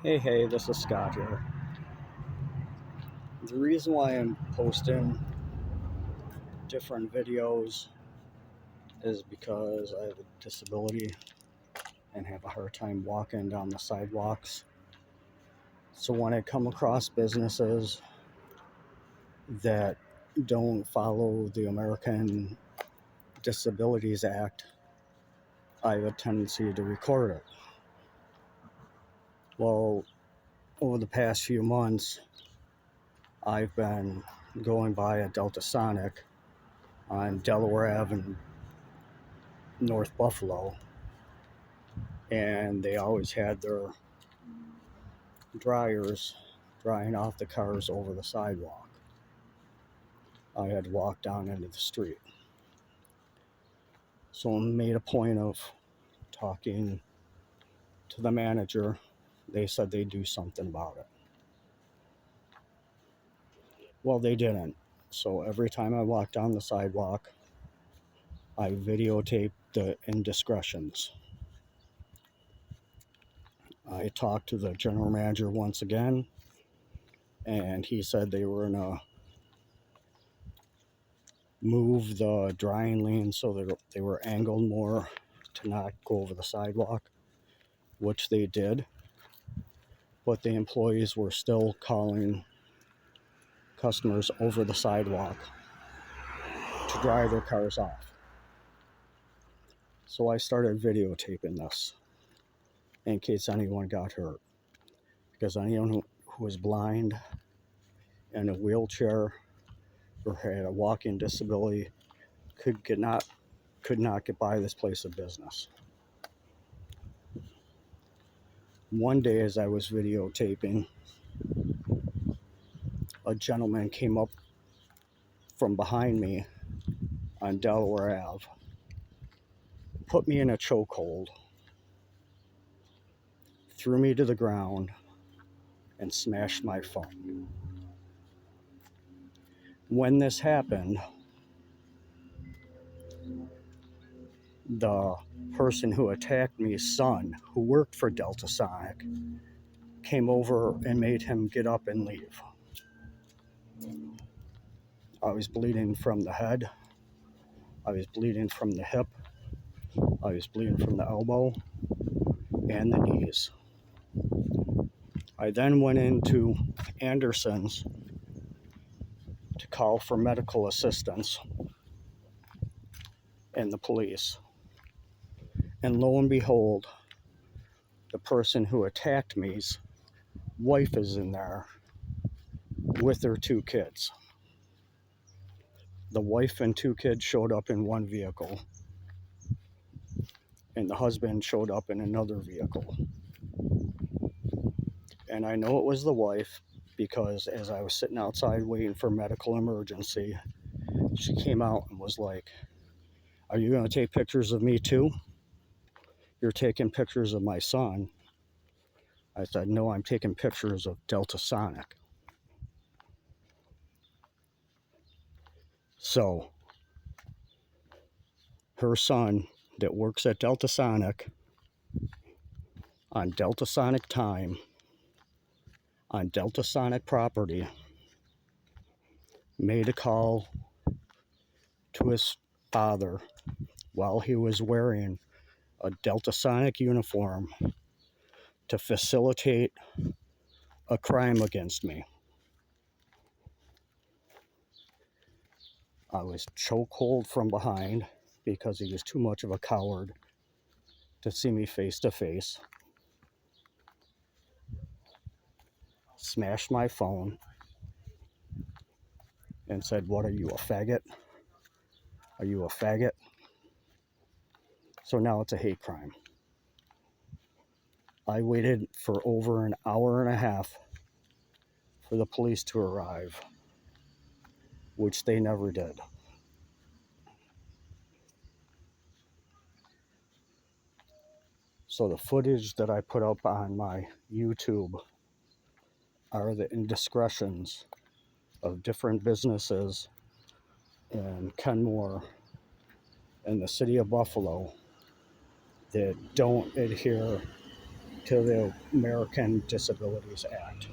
Hey, this is Scott here. The reason why I'm posting different videos is because I have a disability and have a hard time walking down the sidewalks. So when I come across businesses that don't follow the American Disabilities Act, I have a tendency to record it. Well, over the past few months, I've been going by a Delta Sonic on Delaware Avenue, North Buffalo, and they always had their dryers drying off the cars over the sidewalk. I had to walk down into the street. So I made a point of talking to the manager. They said they'd do something about it. Well, they didn't. So every time I walk down the sidewalk, I videotape the indiscretions. I talked to the general manager once again, and he said they were going to move the drying lanes so that they were angled more to not go over the sidewalk, which they did. But the employees were still calling customers over the sidewalk to dry their cars off. So I started videotaping this in case anyone got hurt. Because anyone who was blind, in a wheelchair, or had a walking disability could not get by this place of business. One day as I was videotaping, a gentleman came up from behind me on Delaware Ave, put me in a chokehold, threw me to the ground, and smashed my phone. When this happened, the person who attacked me's son, who worked for Delta Sonic, came over and made him get up and leave. I was bleeding from the head, I was bleeding from the hip, I was bleeding from the elbow and the knees. I then went into Anderson's to call for medical assistance and the police. And lo and behold, the person who attacked me's wife is in there with her two kids. The wife and two kids showed up in one vehicle, and the husband showed up in another vehicle. And I know it was the wife because as I was sitting outside waiting for medical emergency, she came out and was like, "Are you going to take pictures of me too? You're taking pictures of my son." I said, "No, I'm taking pictures of Delta Sonic." So her son that works at Delta Sonic on Delta Sonic time, on Delta Sonic property, made a call to his father while he was wearing a Delta Sonic uniform to facilitate a crime against me. I was chokehold from behind because he was too much of a coward to see me face to face. Smashed my phone and said, "What are you, a faggot? Are you a faggot?" So now it's a hate crime. I waited for over an hour and a half for the police to arrive, which they never did. So the footage that I put up on my YouTube are the indiscretions of different businesses in Kenmore and the city of Buffalo that don't adhere to the American Disabilities Act.